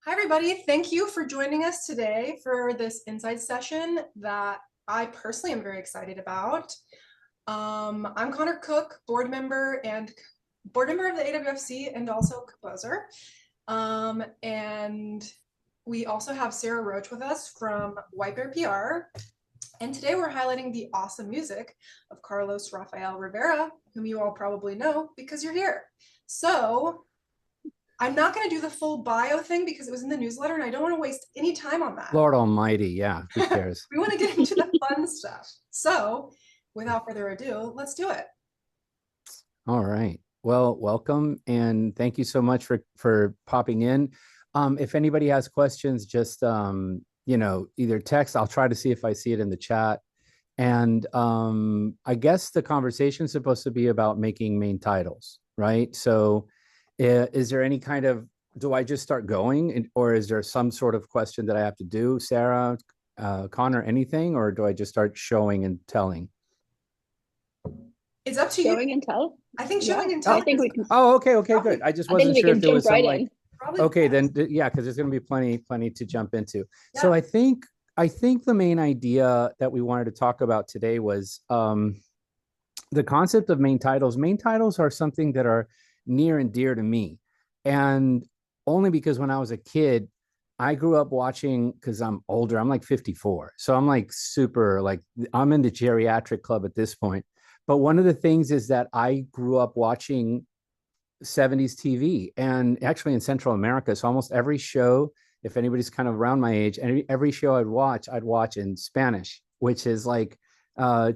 Hi, everybody. Thank you for joining us today for this Inside Session that I personally am very excited about. I'm Connor Cook, board member of the AWFC and also composer. And we also have Sarah Roach with us from White Bear PR. And today we're highlighting the awesome music of Carlos Rafael Rivera, whom you all probably know because you're here. So I'm not going to do the full bio thing because it was in the newsletter and I don't want to waste any time on that. Lord Almighty, yeah, who cares? We want to get into the fun stuff. So without further ado, let's do it. All right. Well, welcome and thank you so much for popping in. If anybody has questions, just either text. I'll try to see if I see it in the chat. And I guess the conversation is supposed to be about making main titles, right? So is there any kind of, do I just start going, or is there some sort of question that I have to do, Sarah, Connor, anything, or do I just start showing and telling? It's up to you. Showing and tell. I think showing and telling. I think we can. Oh, okay, good. I just wasn't sure if there was some like. Okay, then yeah, because there's going to be plenty to jump into. Yeah. So I think the main idea that we wanted to talk about today was the concept of main titles. Main titles are something that are near and dear to me, and only because when I was a kid, I grew up watching, because I'm older, I'm like 54, so I'm like super, like I'm in the geriatric club at this point. But one of the things is that I grew up watching 70s TV, and actually in Central America, so almost every show, if anybody's kind of around my age, and every show I'd watch in Spanish, which is like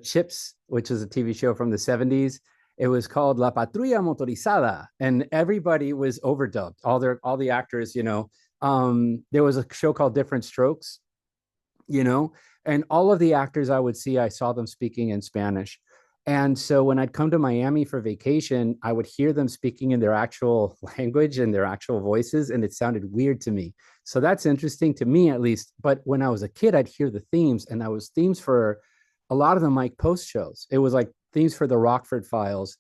Chips, which is a TV show from the 70s. It was called La Patrulla Motorizada, and everybody was overdubbed. All the actors, there was a show called Different Strokes, and all of the actors I saw them speaking in Spanish. And so when I'd come to Miami for vacation, I would hear them speaking in their actual language and their actual voices, and it sounded weird to me. So that's interesting to me, at least. But when I was a kid, I'd hear the themes, and that was themes for a lot of the Mike Post shows. It was like themes for the Rockford Files,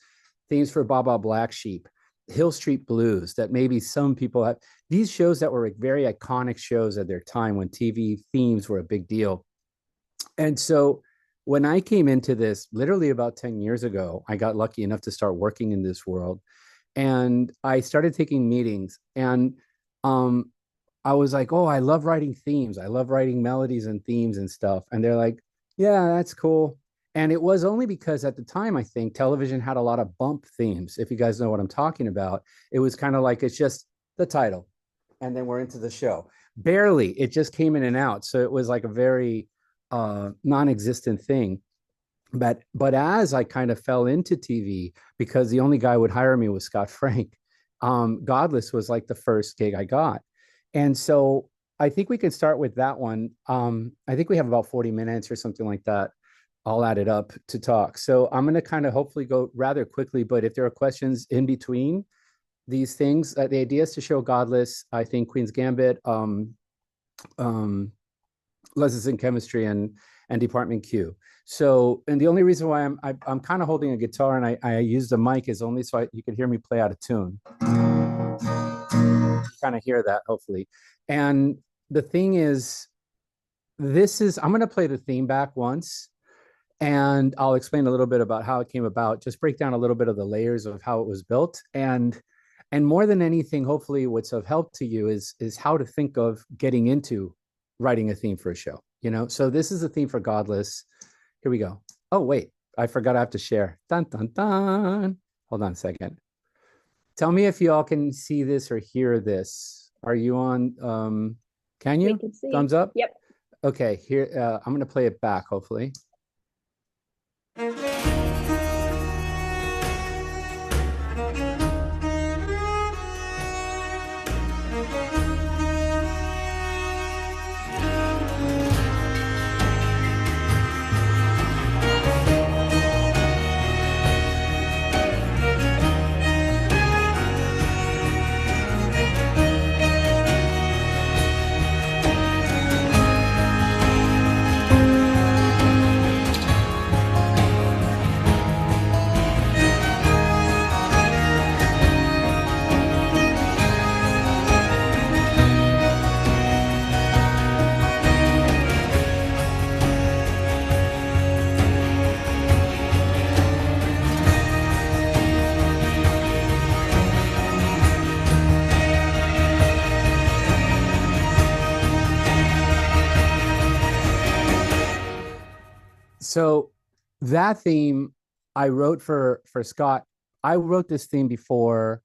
themes for Baba Black Sheep, Hill Street Blues, that maybe some people have. These shows that were like very iconic shows at their time when TV themes were a big deal. And so when I came into this literally about 10 years ago, I got lucky enough to start working in this world. And I started taking meetings, and I was like, oh, I love writing themes. I love writing melodies and themes and stuff. And they're like, yeah, that's cool. And it was only because at the time, I think television had a lot of bump themes. If you guys know what I'm talking about, it was kind of like, it's just the title, and then we're into the show. Barely, it just came in and out. So it was like a very non-existent thing. But as I kind of fell into TV, because the only guy who would hire me was Scott Frank, Godless was like the first gig I got. And so I think we can start with that one. I think we have about 40 minutes or something like that. I'll add it up to talk. So I'm going to kind of hopefully go rather quickly, but if there are questions in between these things, the idea is to show Godless, I think Queen's Gambit, Lessons in Chemistry, and Dept Q. So, and the only reason why I'm kind of holding a guitar and I use the mic is only so you can hear me play out of tune. You kind of hear that, hopefully. And the thing is, I'm going to play the theme back once, and I'll explain a little bit about how it came about, just break down a little bit of the layers of how it was built. And more than anything, hopefully what's of help to you is how to think of getting into writing a theme for a show, So this is a theme for Godless. Here we go. Oh, wait, I forgot I have to share. Dun, dun, dun. Hold on a second. Tell me if you all can see this or hear this. Are you on? Can you? Can see. Thumbs up? Yep. Okay, here, I'm going to play it back, hopefully. So that theme I wrote for Scott. I wrote this theme before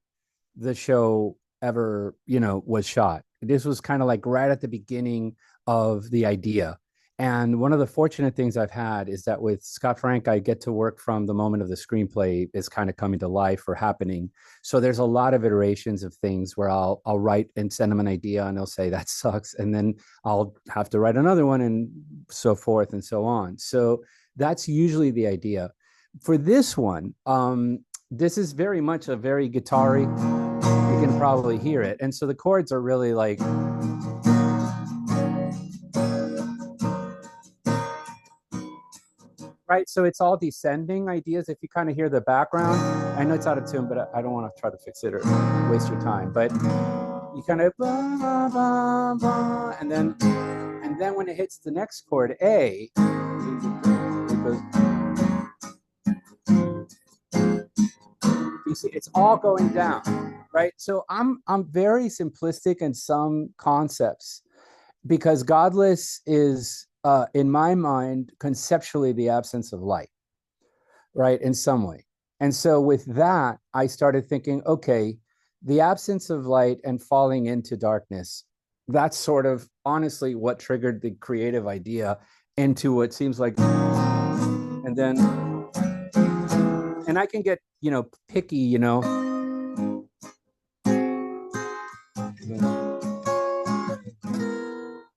the show ever, was shot. This was kind of like right at the beginning of the idea. And one of the fortunate things I've had is that with Scott Frank, I get to work from the moment of the screenplay is kind of coming to life or happening. So there's a lot of iterations of things where I'll write and send them an idea and they'll say that sucks. And then I'll have to write another one and so forth and so on. So that's usually the idea. For this one, this is very much a very guitar-y. You can probably hear it. And so the chords are really like, right? So it's all descending ideas. If you kind of hear the background, I know it's out of tune, but I don't want to try to fix it or waste your time. But you kind of, and then when it hits the next chord, A, it goes. You see, it's all going down, right? So I'm very simplistic in some concepts because Godless is, in my mind, conceptually the absence of light, right? In some way. And so with that, I started thinking, okay, the absence of light and falling into darkness, that's sort of honestly what triggered the creative idea into what seems like, and then, and I can get, picky, you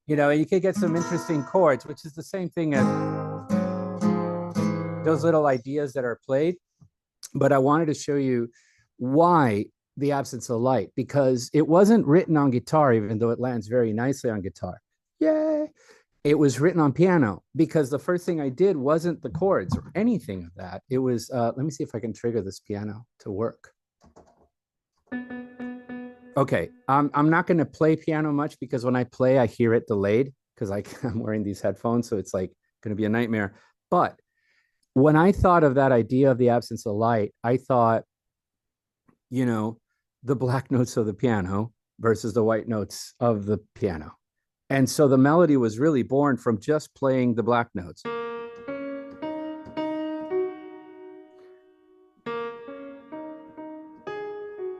you could get some interesting chords, which is the same thing as those little ideas that are played. But I wanted to show you why the absence of light, because it wasn't written on guitar, even though it lands very nicely on guitar. Yay! It was written on piano because the first thing I did wasn't the chords or anything of that. It was, let me see if I can trigger this piano to work. Okay, I'm not going to play piano much because when I play, I hear it delayed because I'm wearing these headphones. So it's like going to be a nightmare. But when I thought of that idea of the absence of light, I thought, the black notes of the piano versus the white notes of the piano. And so the melody was really born from just playing the black notes.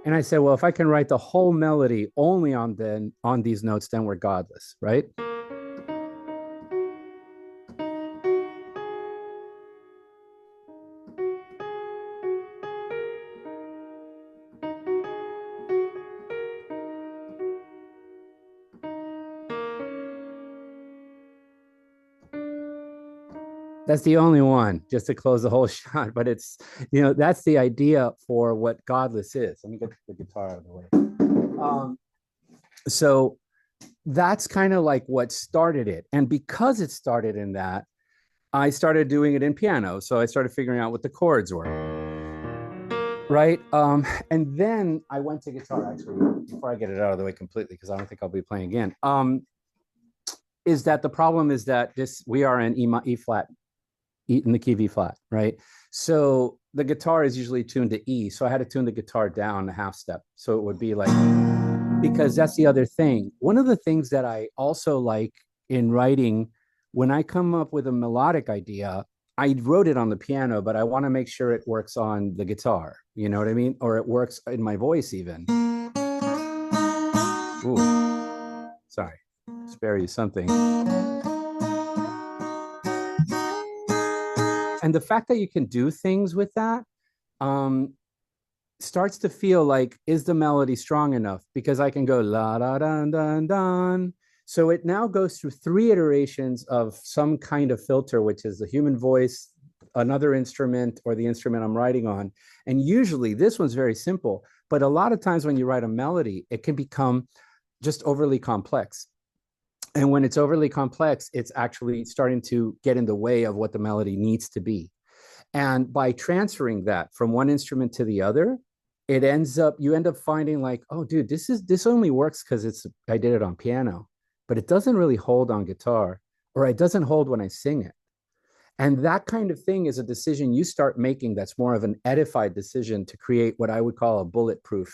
And I said, well, if I can write the whole melody only on these notes, then we're godless, right? That's the only one, just to close the whole shot. But it's, that's the idea for what Godless is. Let me get the guitar out of the way. So that's kind of like what started it. And because it started in that, I started doing it in piano. So I started figuring out what the chords were. Right. And then I went to guitar, actually, before I get it out of the way completely, because I don't think I'll be playing again. Is that the problem is that we are in E flat, in the key V flat, right? So the guitar is usually tuned to E. So I had to tune the guitar down a half step. So it would be like, because that's the other thing. One of the things that I also like in writing, when I come up with a melodic idea, I wrote it on the piano, but I want to make sure it works on the guitar. You know what I mean? Or it works in my voice even. Ooh, sorry, spare you something. And the fact that you can do things with that starts to feel like, is the melody strong enough? Because I can go la da dun dun dun. So it now goes through 3 iterations of some kind of filter, which is the human voice, another instrument, or the instrument I'm writing on. And usually this one's very simple, but a lot of times when you write a melody, it can become just overly complex. And when it's overly complex, it's actually starting to get in the way of what the melody needs to be. And by transferring that from one instrument to the other, you end up finding like, oh, dude, this only works because I did it on piano, but it doesn't really hold on guitar, or it doesn't hold when I sing it. And that kind of thing is a decision you start making that's more of an edified decision to create what I would call a bulletproof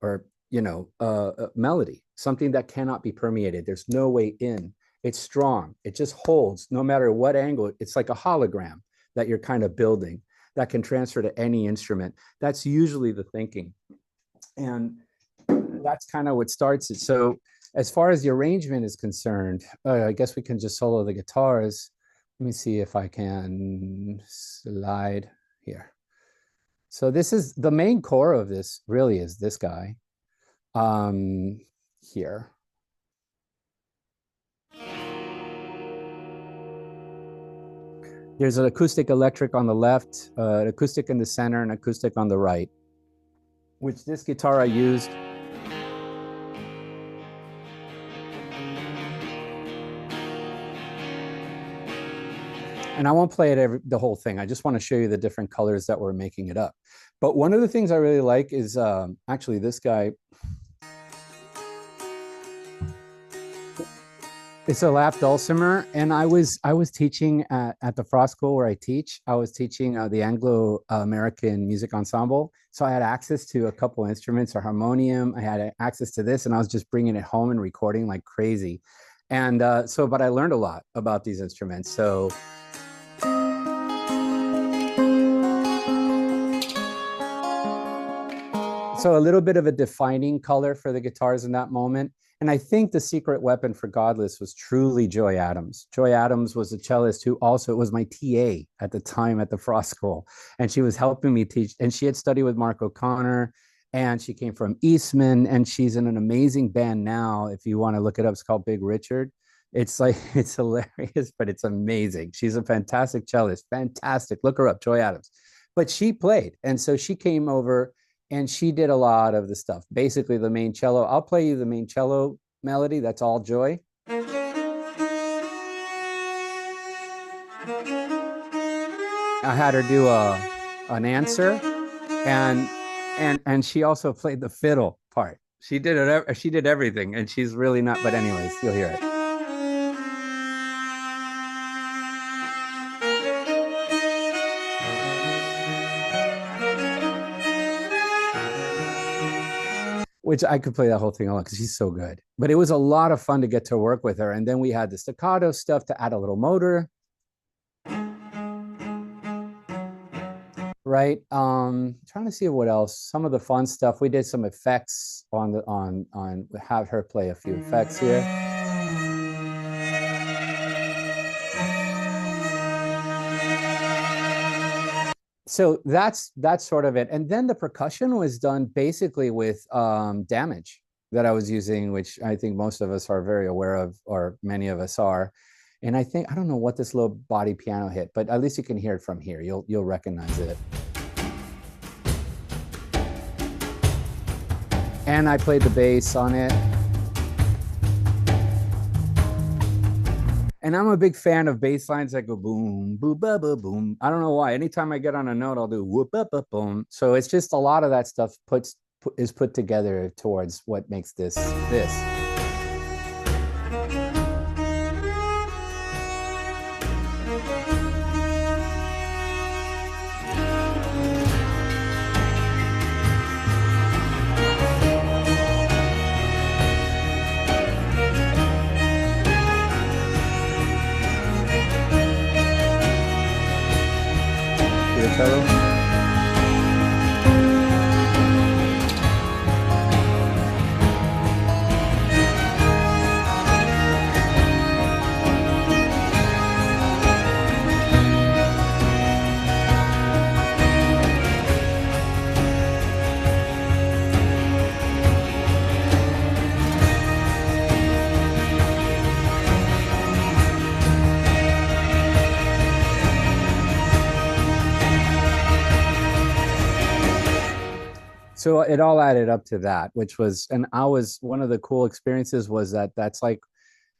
or, a melody, something that cannot be permeated. There's no way in. It's strong. It just holds no matter what angle. It's like a hologram that you're kind of building that can transfer to any instrument. That's usually the thinking. And that's kind of what starts it. So as far as the arrangement is concerned, I guess we can just solo the guitars. Let me see if I can slide here. So this is the main core of this, really, is this guy here. There's an acoustic electric on the left, an acoustic in the center, and acoustic on the right, which this guitar I used. And I won't play it the whole thing. I just want to show you the different colors that we're making it up. But one of the things I really like is actually this guy. It's a lap dulcimer, and I was teaching at the Frost School where I teach. I was teaching the Anglo-American Music Ensemble, so I had access to a couple instruments, a harmonium. I had access to this, and I was just bringing it home and recording like crazy. And but I learned a lot about these instruments. So a little bit of a defining color for the guitars in that moment. And I think the secret weapon for Godless was truly Joy Adams. Joy Adams was a cellist who also was my TA at the time at the Frost School. And she was helping me teach. And she had studied with Mark O'Connor, and she came from Eastman, and she's in an amazing band now. If you want to look it up, it's called Big Richard. It's like, it's hilarious, but it's amazing. She's a fantastic cellist, fantastic. Look her up, Joy Adams. But she played. And so she came over, and she did a lot of the stuff. Basically, the main cello. I'll play you the main cello melody. That's all Joy. I had her do an answer, and she also played the fiddle part. She did it. She did everything, and she's really not. But anyways, you'll hear it. Which I could play that whole thing alone because she's so good. But it was a lot of fun to get to work with her. And then we had the staccato stuff to add a little motor. Right. Trying to see what else. Some of the fun stuff. We did some effects on have her play a few effects here. So that's sort of it. And then the percussion was done basically with Damage that I was using, which I think most of us are very aware of, or many of us are. And I don't know what this little body piano hit, but at least you can hear it from here. You'll recognize it. And I played the bass on it. And I'm a big fan of bass lines that go boom, boom, ba, ba, boom. I don't know why. Anytime I get on a note, I'll do whoop, ba, ba, boom. So it's just a lot of that stuff is put together towards what makes this. So it all added up to that, which was, and one of the cool experiences was that's like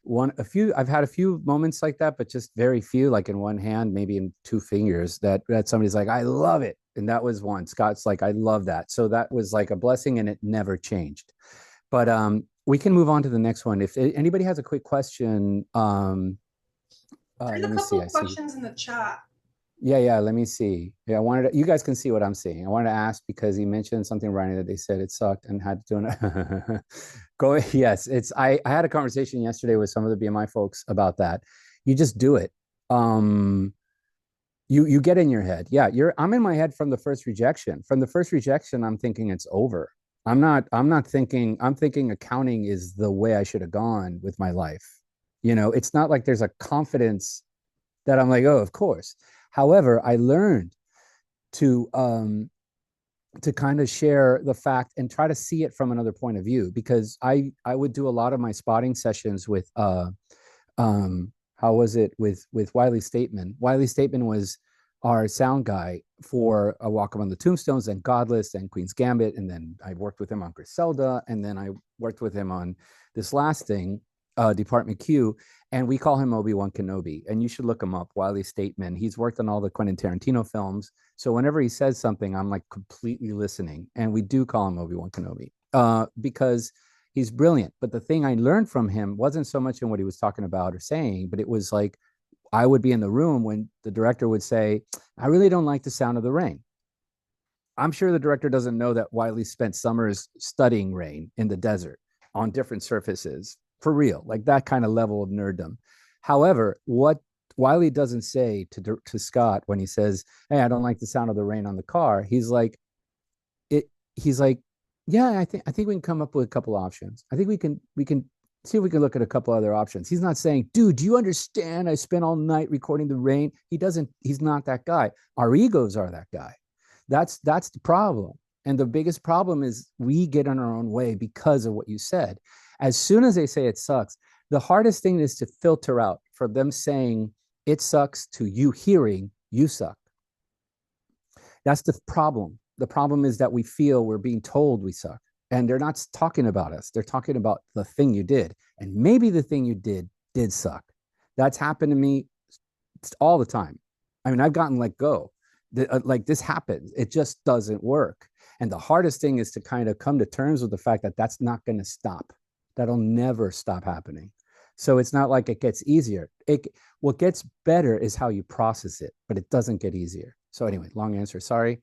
I've had a few moments like that, but just very few, like in one hand, maybe in two fingers, that somebody's like, I love it. And that was one. Scott's like, I love that. So that was like a blessing, and it never changed. But we can move on to the next one. If anybody has a quick question. There's a couple of questions in the chat. Yeah. Let me see. Yeah, you guys can see what I'm seeing. I wanted to ask because he mentioned something writing that they said it sucked and had to do it. Go. Yes, I had a conversation yesterday with some of the BMI folks about that. You just do it. Um, you get in your head. Yeah, I'm in my head from the first rejection. From the first rejection, I'm thinking it's over. I'm not thinking, I'm thinking accounting is the way I should have gone with my life. It's not like there's a confidence that I'm like, oh, of course. However, I learned to kind of share the fact and try to see it from another point of view, because I would do a lot of my spotting sessions with how was it with Wiley Stateman. Wiley Stateman was our sound guy for A Walk Among the Tombstones and Godless and Queen's Gambit, and then I worked with him on Griselda, and then I worked with him on this last thing, Dept Q, and we call him Obi-Wan Kenobi. And you should look him up, Wiley Stateman. He's worked on all the Quentin Tarantino films, so whenever he says something, I'm like completely listening, and we do call him Obi-Wan Kenobi because he's brilliant. But the thing I learned from him wasn't so much in what he was talking about or saying, but it was like I would be in the room when the director would say, I really don't like the sound of the rain. I'm sure the director doesn't know that Wiley spent summers studying rain in the desert on different surfaces, for real, like that kind of level of nerddom. However, what Wiley doesn't say to Scott when he says, hey, I don't like the sound of the rain on the car, he's like, he's like, yeah, I think we can come up with a couple options. I think we can see if we can look at a couple other options. He's not saying, dude, do you understand? I spent all night recording the rain. He's not that guy. Our egos are that guy. That's the problem. And the biggest problem is we get in our own way because of what you said. As soon as they say it sucks, the hardest thing is to filter out from them saying it sucks to you hearing you suck. That's the problem. The problem is that we feel we're being told we suck, and they're not talking about us. They're talking about the thing you did, and maybe the thing you did suck. That's happened to me all the time. I mean, I've gotten let go. Like this happens. It just doesn't work. And the hardest thing is to kind of come to terms with the fact that that's not going to stop. That'll never stop happening. So it's not like it gets easier. What gets better is how you process it, but it doesn't get easier. So anyway, long answer. Sorry.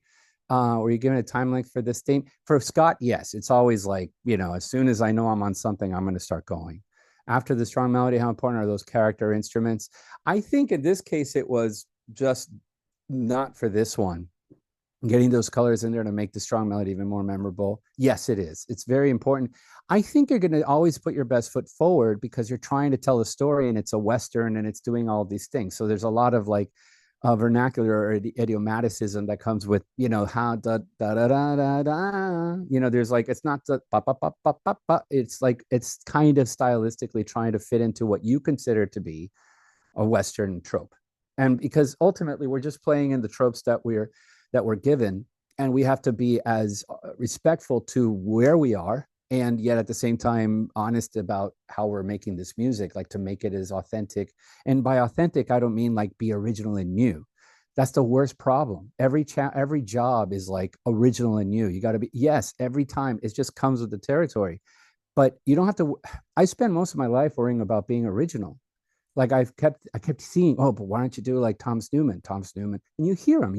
Were you given a time length for this theme? For Scott, yes. It's always like, as soon as I know I'm on something, I'm going to start going. After the strong melody, how important are those character instruments? I think in this case, it was just not for this one. Getting those colors in there to make the strong melody even more memorable. Yes, it is. It's very important. I think you're going to always put your best foot forward because you're trying to tell a story, and it's a Western, and it's doing all these things. So there's a lot of like vernacular or idiomaticism that comes with, how da da da da da da. There's like, it's not the pa, pa, pa, pa, pa, pa. It's like, it's kind of stylistically trying to fit into what you consider to be a Western trope. And because ultimately we're just playing in the tropes that we're given, and we have to be as respectful to where we are, and yet at the same time honest about how we're making this music, like to make it as authentic. And by authentic, I don't mean like be original and new. That's the worst problem. Every job is like original and new. You got to be, yes, every time it just comes with the territory, but you don't have to. I spend most of my life worrying about being original. Like I kept seeing, oh, but why don't you do like Thomas Newman, and you hear him,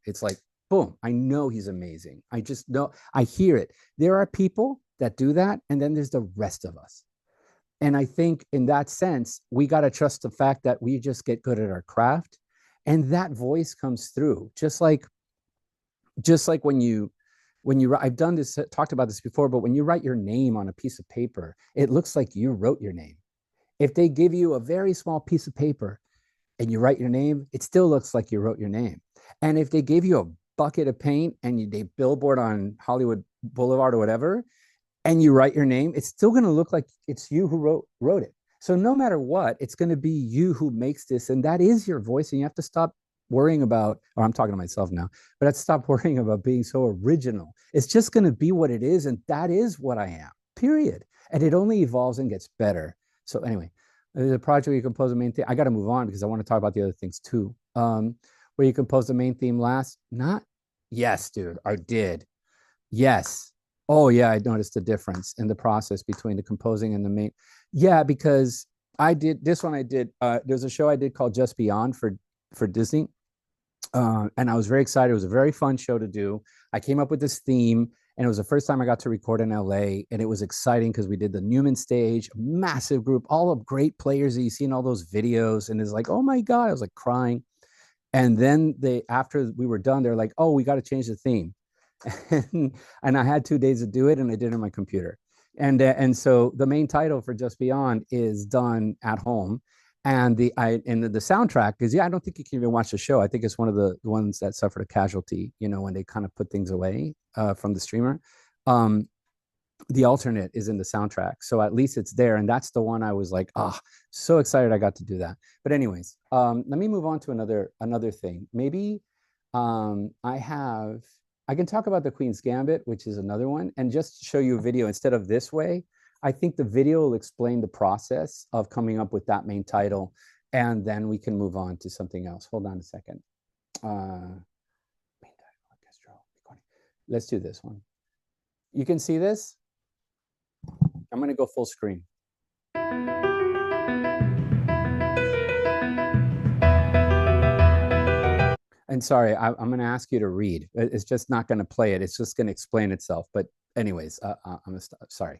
it's like, boom, I know he's amazing. I just know, I hear it. There are people that do that, and then there's the rest of us. And I think in that sense, we got to trust the fact that we just get good at our craft, and that voice comes through. Just like when you I've done this, talked about this before, but when you write your name on a piece of paper, it looks like you wrote your name. If they give you a very small piece of paper and you write your name, it still looks like you wrote your name. And if they gave you a bucket of paint and they billboard on Hollywood Boulevard or whatever, and you write your name, it's still going to look like it's you who wrote it. So no matter what, it's going to be you who makes this, and that is your voice. And you have to stop worrying about, or I'm talking to myself now, but I have to stop worrying about being so original. It's just going to be what it is, and that is what I am, period. And it only evolves and gets better. So anyway, there's a project where you compose the main theme. I got to move on because I want to talk about the other things too. Where you compose the main theme last? Not? Yes, dude, I did. Yes. Oh yeah, I noticed the difference in the process between the composing and the main. Yeah, because I did this one. There's a show I did called Just Beyond for Disney, And I was very excited. It was a very fun show to do. I came up with this theme, and it was the first time I got to record in LA. And it was exciting because we did the Newman stage, massive group, all of great players that you see in all those videos. And it's like, oh my God, I was like crying. And then after we were done, they're like, oh, we got to change the theme. And I had 2 days to do it, and I did it on my computer. And so the main title for Just Beyond is done at home. And the soundtrack is, I don't think you can even watch the show. I think it's one of the ones that suffered a casualty, when they kind of put things away from the streamer. The alternate is in the soundtrack, so at least it's there, and that's the one I was like, so excited I got to do that. But anyways, let me move on to another thing. Maybe I can talk about the Queen's Gambit, which is another one, and just show you a video instead of this way. I think the video will explain the process of coming up with that main title, and then we can move on to something else. Hold on a second. Let's do this one. You can see this? I'm going to go full screen. And sorry, I'm going to ask you to read. It's just not going to play it. It's just going to explain itself. But anyways, I'm going to stop. Sorry.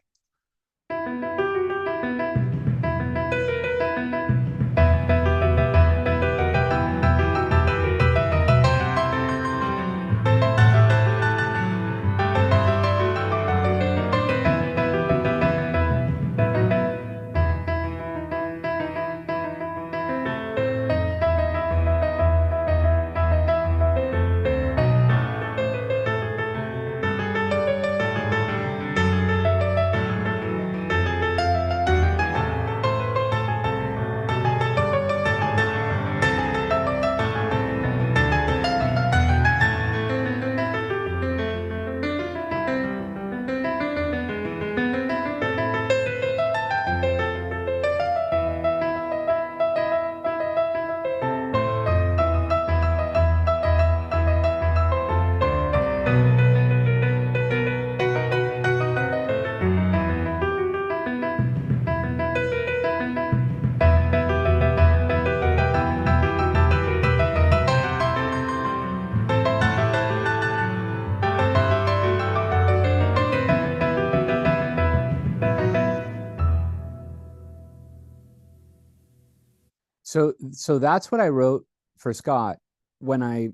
So that's what I wrote for Scott when I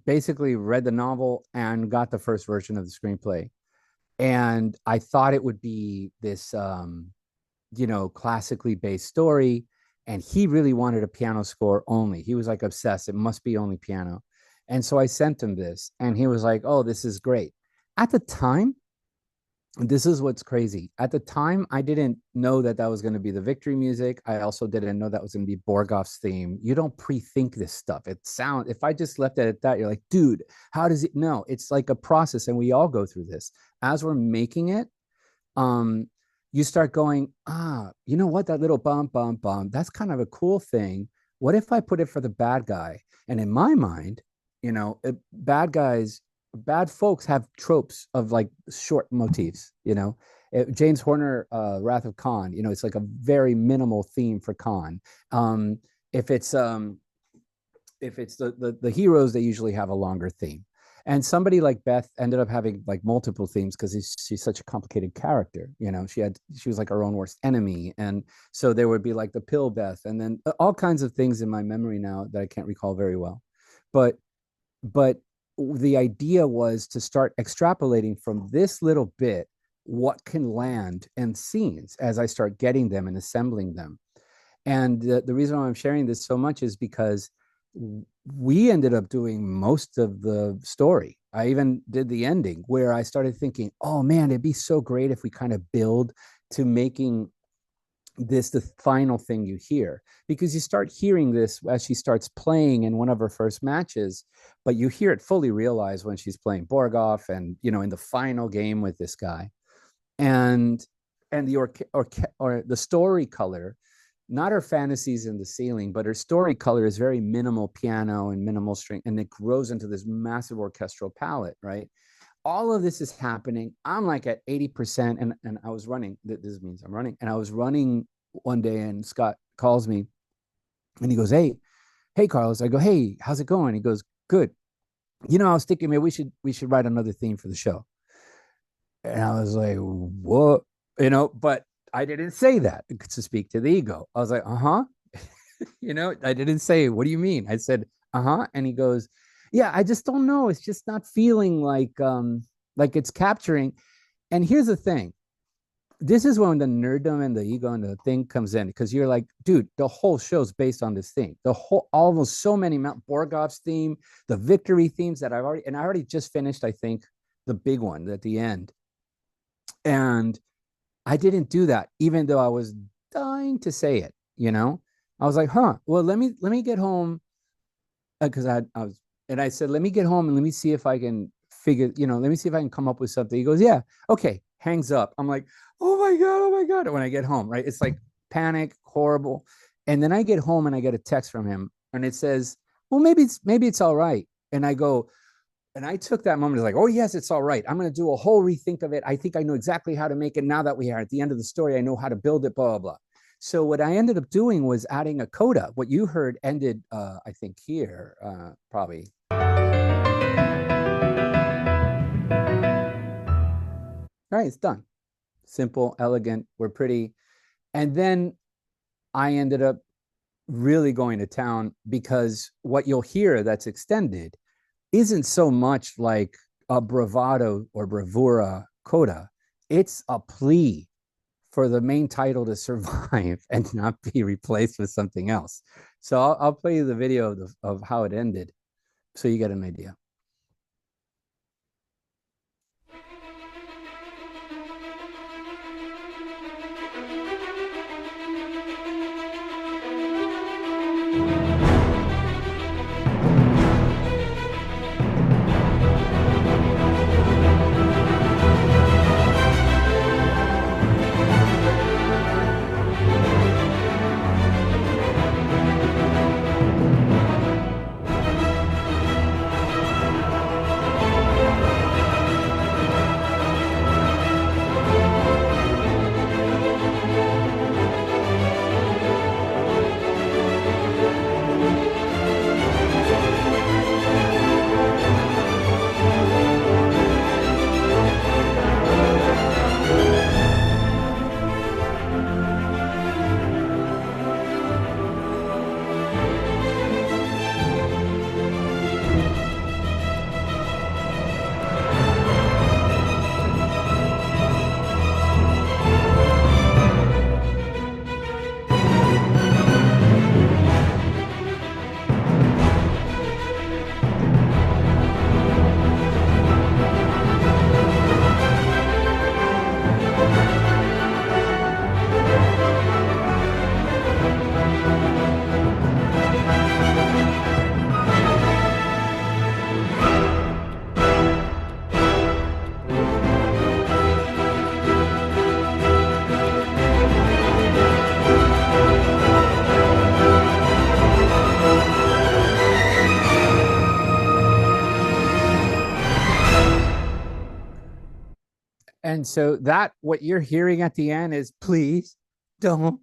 basically read the novel and got the first version of the screenplay. And I thought it would be this, classically based story. And he really wanted a piano score only. He was like obsessed. It must be only piano. And so I sent him this, and he was like, oh, this is great. At the time, this is what's crazy. At the time, I didn't know that was going to be the victory music. I also didn't know that was going to be Borgoff's theme. You don't pre-think this stuff. If I just left it at that, you're like, dude, how does it? No, it's like a process, and we all go through this. As we're making it, you start going, you know what? That little bum, bum, bum, that's kind of a cool thing. What if I put it for the bad guy? And in my mind, bad folks have tropes of like short motifs, James Horner, Wrath of Khan, it's like a very minimal theme for Khan. If it's the heroes, they usually have a longer theme. And somebody like Beth ended up having like multiple themes because she's such a complicated character. She was like her own worst enemy. And so there would be like the pill Beth, and then all kinds of things in my memory now that I can't recall very well. But the idea was to start extrapolating from this little bit what can land in scenes as I start getting them and assembling them. And the reason why I'm sharing this so much is because we ended up doing most of the story. I even did the ending where I started thinking, oh man, it'd be so great if we kind of build to making this the final thing you hear, because you start hearing this as she starts playing in one of her first matches, but you hear it fully realized when she's playing Borgoff and in the final game with this guy. And the story color, not her fantasies in the ceiling, but her story color is very minimal piano and minimal string, and it grows into this massive orchestral palette, right? All of this is happening. I'm like at 80%, and I was running. This means I'm running. And I was running one day, and Scott calls me, and he goes, hey, hey, Carlos. I go, hey, how's it going? He goes, good. You know, I was thinking maybe we should write another theme for the show. And I was like, what? You know, but I didn't say that to speak to the ego. I was like, uh-huh. You know, I didn't say, what do you mean? I said, uh-huh. And he goes, yeah, I just don't know. It's just not feeling like it's capturing. And here's the thing. This is when the nerddom and the ego and the thing comes in, because you're like, dude, the whole show's based on this thing. The whole, almost so many Mount Borgov's theme, the victory themes that I already just finished, I think, the big one at the end. And I didn't do that, even though I was dying to say it, you know? I was like, huh, well, let me get home. Because I was, and I said, let me get home and let me see if I can let me see if I can come up with something. He goes, yeah, okay, hangs up. I'm like, oh my God. When I get home, right? It's like panic, horrible. And then I get home and I get a text from him and it says, well, maybe it's all right. And I go, and I took that moment as like, oh yes, it's all right. I'm going to do a whole rethink of it. I think I know exactly how to make it now that we are at the end of the story. I know how to build it, blah, blah, blah. So what I ended up doing was adding a coda. What you heard ended, I think here, probably. All right, it's done. Simple, elegant, we're pretty. And then I ended up really going to town because what you'll hear that's extended isn't so much like a bravado or bravura coda. It's a plea for the main title to survive and not be replaced with something else. So I'll play you the video of how it ended so you get an idea. And so that what you're hearing at the end is, please don't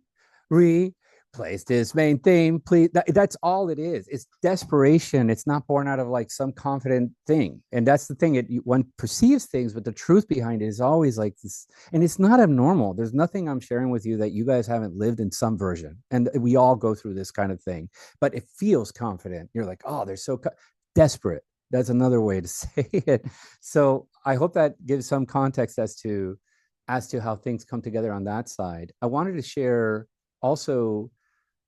replace this main theme. Please. That's all it is. It's desperation. It's not born out of like some confident thing. And that's the thing. One perceives things, but the truth behind it is always like this. And it's not abnormal. There's nothing I'm sharing with you that you guys haven't lived in some version. And we all go through this kind of thing, but it feels confident. You're like, oh, they're so desperate. That's another way to say it. So I hope that gives some context as to how things come together on that side. I wanted to share also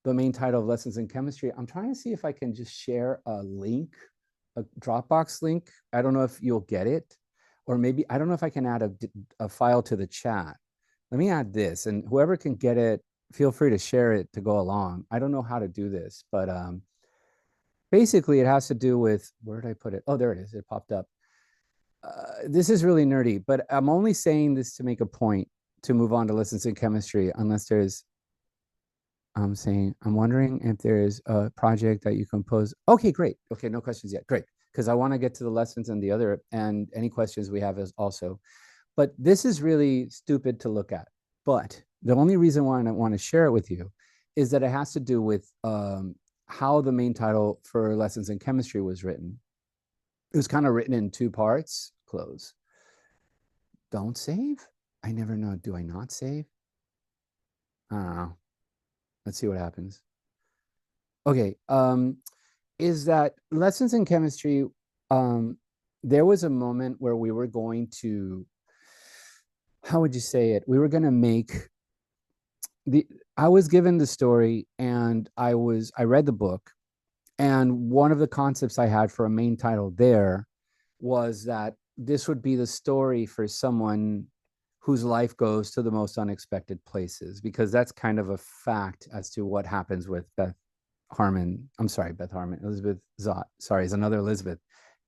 the main title of Lessons in Chemistry. I'm trying to see if I can just share a link, a Dropbox link. I don't know if you'll get it, or maybe, I don't know if I can add a file to the chat. Let me add this, and whoever can get it, feel free to share it to go along. I don't know how to do this, but basically it has to do with, where did I put it? Oh, there it is. It popped up. This is really nerdy, but I'm only saying this to make a point to move on to Lessons in Chemistry, unless there's, I'm wondering if there's a project that you compose. Okay, great. Okay, no questions yet. Great. Because I want to get to the lessons and the other, and any questions we have is also. But this is really stupid to look at. But the only reason why I want to share it with you is that it has to do with how the main title for Lessons in Chemistry was written. It was kind of written in two parts. Close. Don't save? I never know. Do I not save? I don't know. Let's see what happens. Okay. Is that Lessons in Chemistry, there was a moment where we were going to, how would you say it? We were going to make I was given the story, and I read the book, and one of the concepts I had for a main title there was that this would be the story for someone whose life goes to the most unexpected places, because that's kind of a fact as to what happens with Beth Harmon. I'm sorry, Beth Harmon, Elizabeth Zott. Sorry, is another Elizabeth.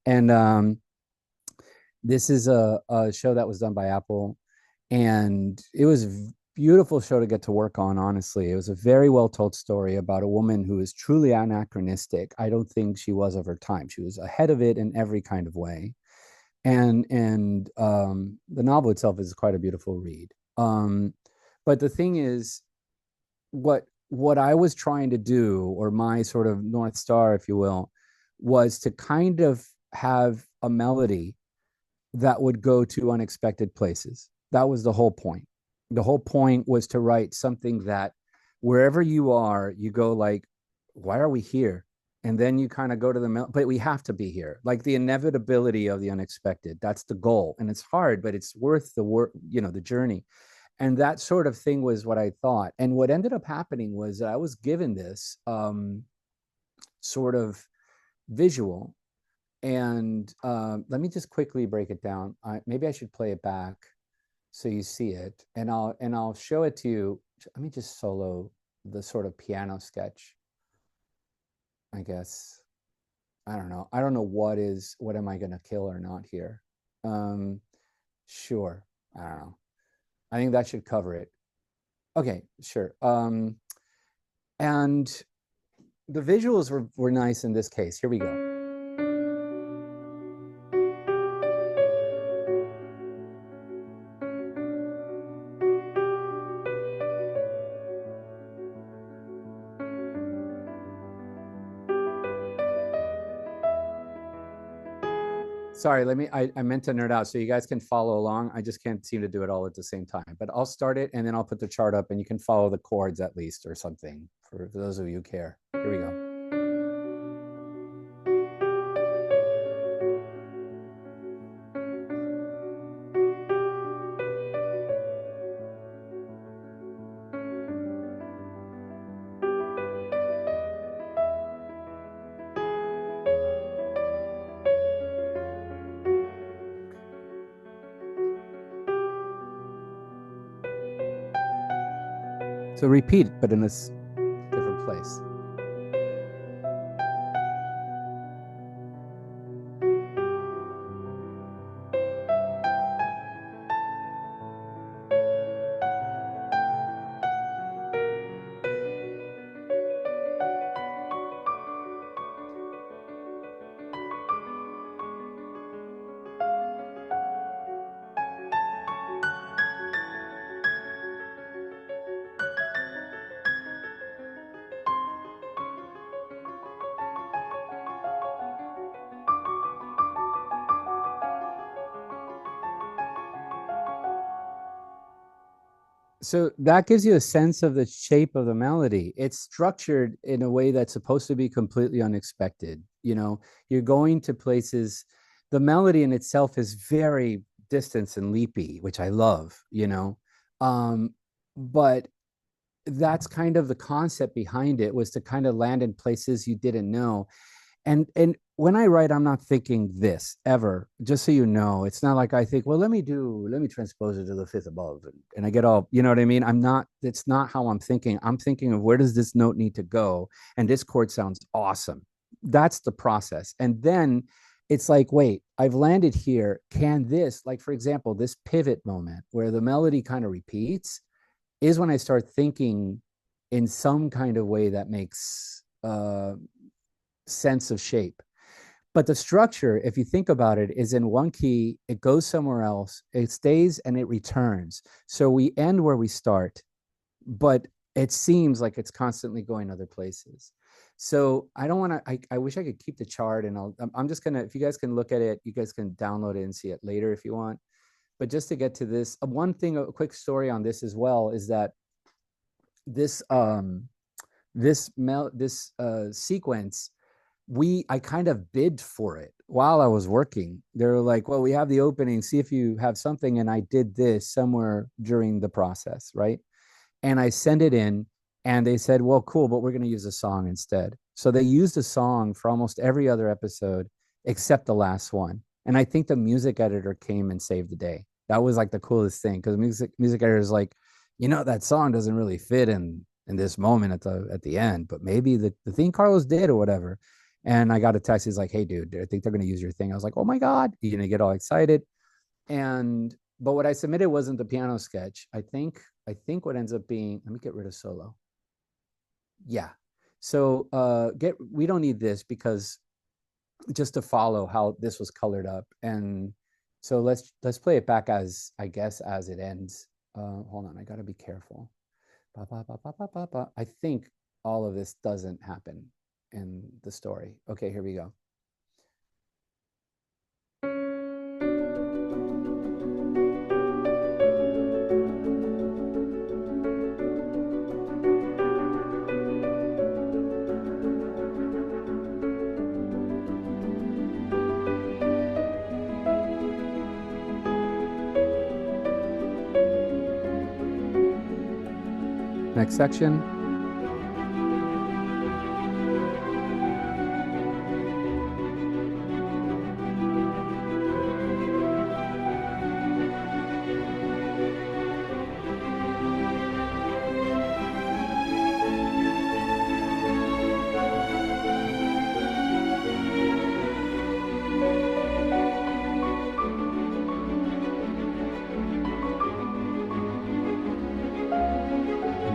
And this is a show that was done by Apple, and it was a beautiful show to get to work on. Honestly, it was a very well told story about a woman who is truly anachronistic. I don't think she was of her time. She was ahead of it in every kind of way. And the novel itself is quite a beautiful read. But the thing is, what I was trying to do, or my sort of North Star, if you will, was to kind of have a melody that would go to unexpected places. That was the whole point. The whole point was to write something that wherever you are, you go like, why are we here? And then you kind of go to but we have to be here. Like the inevitability of the unexpected. That's the goal. And it's hard, but it's worth the work, the journey. And that sort of thing was what I thought. And what ended up happening was that I was given this sort of visual. And let me just quickly break it down. Maybe I should play it back so you see it, and I'll show it to you. Let me just solo the sort of piano sketch, I guess. I don't know what am I going to kill or not here. Sure. I don't know. I think that should cover it. Okay, sure. And the visuals were nice in this case. Here we go. Sorry, I meant to nerd out so you guys can follow along. I just can't seem to do it all at the same time. But I'll start it, and then I'll put the chart up, and you can follow the chords at least, or something, for those of you who care. Here we go. So repeat, but in this different place. So that gives you a sense of the shape of the melody. It's structured in a way that's supposed to be completely unexpected. You're going to places. The melody in itself is very distant and leapy, which I love, but that's kind of the concept behind it, was to kind of land in places you didn't know. And when I write, I'm not thinking this ever, just so you know. It's not like I think, well, let me transpose it to the fifth above, and I get all, you know what I mean? It's not how I'm thinking. I'm thinking of, where does this note need to go? And this chord sounds awesome. That's the process. And then it's like, wait, I've landed here. Can this, like, for example, this pivot moment where the melody kind of repeats, is when I start thinking in some kind of way that makes sense of shape. But the structure, if you think about it, is in one key, it goes somewhere else, it stays, and it returns. So we end where we start, but it seems like it's constantly going other places. So I don't want to, I wish I could keep the chart, and I'm just going to, if you guys can look at it, you guys can download it and see it later if you want. But just to get to this, one thing, a quick story on this as well, is that this, this sequence, I kind of bid for it while I was working. They were like, well, we have the opening, see if you have something. And I did this somewhere during the process, right? And I sent it in, and they said, well, cool, but we're going to use a song instead. So they used a song for almost every other episode except the last one. And I think the music editor came and saved the day. That was like the coolest thing, because music editor is like, that song doesn't really fit in this moment at the end, but maybe the thing Carlos did or whatever. And I got a text. He's like, hey, dude, I think they're going to use your thing. I was like, oh my God, you're going to get all excited. But what I submitted wasn't the piano sketch. I think what ends up being, let me get rid of solo. Yeah. So we don't need this, because just to follow how this was colored up. And so let's play it back as, I guess, as it ends. Hold on, I got to be careful. I think all of this doesn't happen in the story. Okay, here we go. Next section.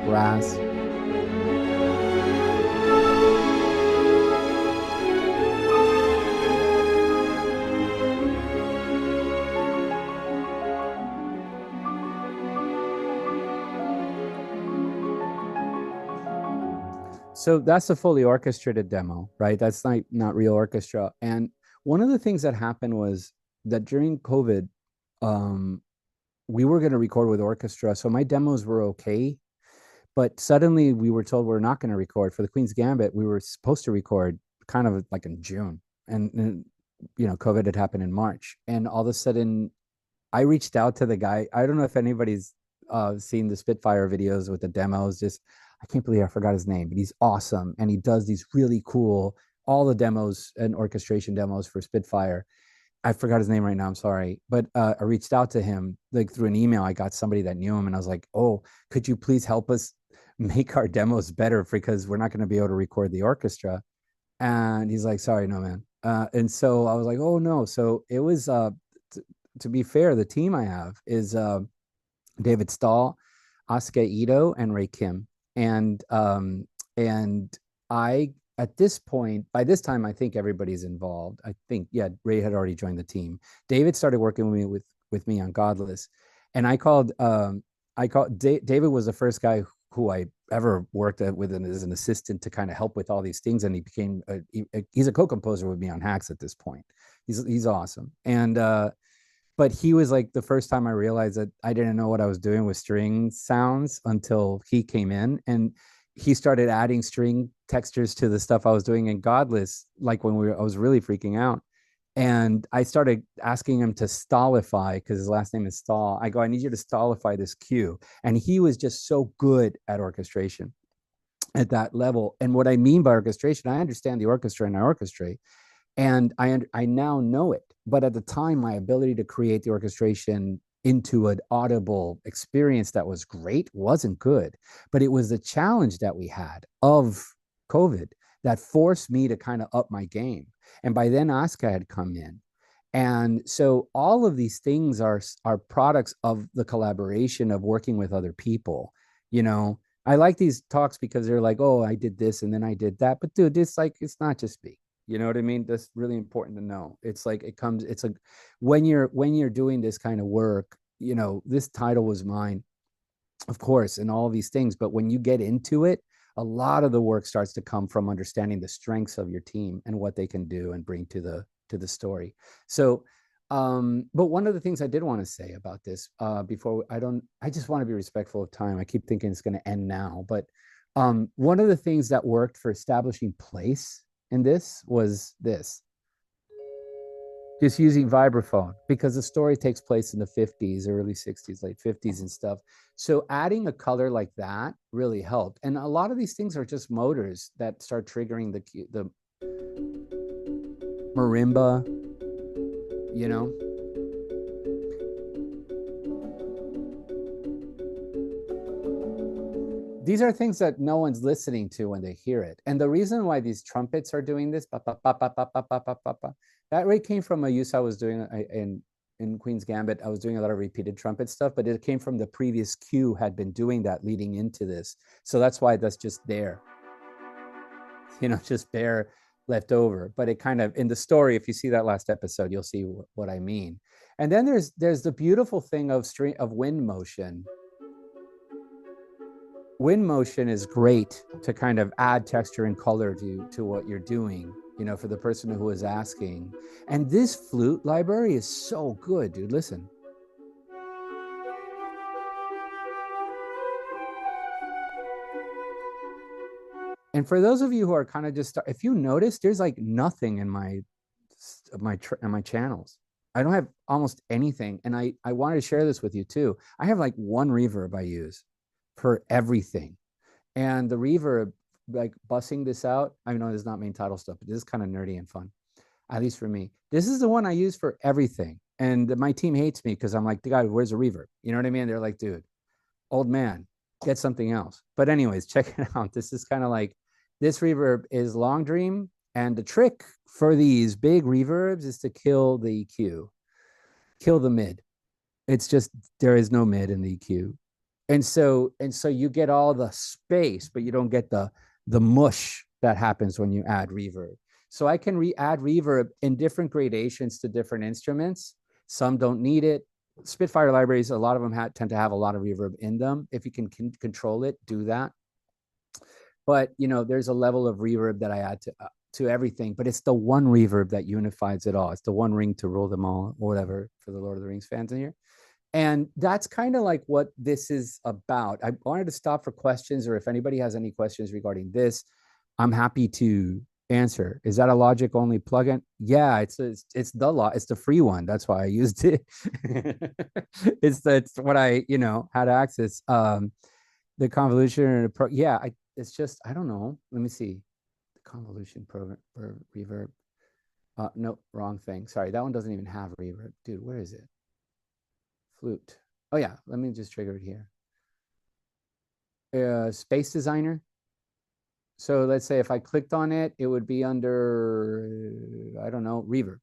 Brass. So that's a fully orchestrated demo, right? That's not real orchestra. And one of the things that happened was that during COVID, we were going to record with orchestra. So my demos were okay. But suddenly we were told we're not going to record for the Queen's Gambit. We were supposed to record kind of like in June, and COVID had happened in March. And all of a sudden, I reached out to the guy. I don't know if anybody's seen the Spitfire videos with the demos. Just, I can't believe I forgot his name, but he's awesome, and he does these really cool, all the demos and orchestration demos for Spitfire. I forgot his name right now. I'm sorry. But I reached out to him like through an email. I got somebody that knew him, and I was like, oh, could you please help us make our demos better, because we're not going to be able to record the orchestra. And he's like, sorry, no, man. And so I was like, oh no. So it was, to be fair, the team I have is David Stahl, Asuka Ito, and Ray Kim. And I, at this point, by this time, I think everybody's involved. I think, yeah, Ray had already joined the team. David started working with me on Godless, and David was the first guy who I ever worked with as an assistant to kind of help with all these things, and he became he's a co-composer with me on Hacks at this point. He's awesome. And but he was like the first time I realized that I didn't know what I was doing with string sounds until he came in, and he started adding string textures to the stuff I was doing in Godless, like when I was really freaking out. And I started asking him to stallify, because his last name is Stahl. I go, I need you to stallify this cue. And he was just so good at orchestration at that level. And what I mean by orchestration, I understand the orchestra and I orchestrate, and I now know it. But at the time, my ability to create the orchestration into an audible experience that was great wasn't good. But it was the challenge that we had of COVID that forced me to kind of up my game. And by then, Asuka had come in. And so all of these things are products of the collaboration of working with other people. I like these talks because they're like, oh, I did this and then I did that. But dude, it's not just me. You know what I mean? That's really important to know. It's like when you're doing this kind of work, this title was mine, of course, and all these things. But when you get into it, a lot of the work starts to come from understanding the strengths of your team and what they can do and bring to the story. So but one of the things I did want to say about this before I just want to be respectful of time. I keep thinking it's going to end now, but one of the things that worked for establishing place in this was this. Just using vibraphone, because the story takes place in the 50s, early 60s, late 50s and stuff. So adding a color like that really helped. And a lot of these things are just motors that start triggering the marimba, you know. These are things that no one's listening to when they hear it. And the reason why these trumpets are doing this, that really came from a use I was doing in Queen's Gambit. I was doing a lot of repeated trumpet stuff, but it came from the previous Q had been doing that leading into this. So that's why that's just there, just there left over. But it kind of, in the story, if you see that last episode, you'll see what I mean. And then there's the beautiful thing of wind motion. Wind motion is great to kind of add texture and color to what you're doing, for the person who is asking. And this flute library is so good, dude. Listen. And for those of you who are kind of just, if you notice, there's like nothing in my channels. I don't have almost anything. And I wanted to share this with you too. I have like one reverb I use for everything. And the reverb, like bussing this out, I know this is not main title stuff, but this is kind of nerdy and fun, at least for me. This is the one I use for everything. And my team hates me because I'm like, the guy, where's the reverb? You know what I mean? They're like, dude, old man, get something else. But anyways, check it out. This is kind of like, this reverb is Long Dream. And the trick for these big reverbs is to kill the EQ, kill the mid. It's just, there is no mid in the EQ. And so you get all the space, but you don't get the mush that happens when you add reverb. So I can add reverb in different gradations to different instruments. Some don't need it. Spitfire libraries, a lot of them tend to have a lot of reverb in them. If you can control it, do that. But there's a level of reverb that I add to everything, but it's the one reverb that unifies it all. It's the one ring to rule them all, or whatever, for the Lord of the Rings fans in here. And that's kind of like what this is about. I wanted to stop for questions, or if anybody has any questions regarding this, I'm happy to answer. Is that a Logic only plugin? Yeah, it's the free one. That's why I used it. it's what I had access. The convolution it's just, I don't know. Let me see. The convolution program for reverb. No, wrong thing. Sorry, that one doesn't even have reverb. Dude, where is it? Flute. Oh yeah, let me just trigger it here. Space Designer. So let's say if I clicked on it, it would be under, I don't know, reverb.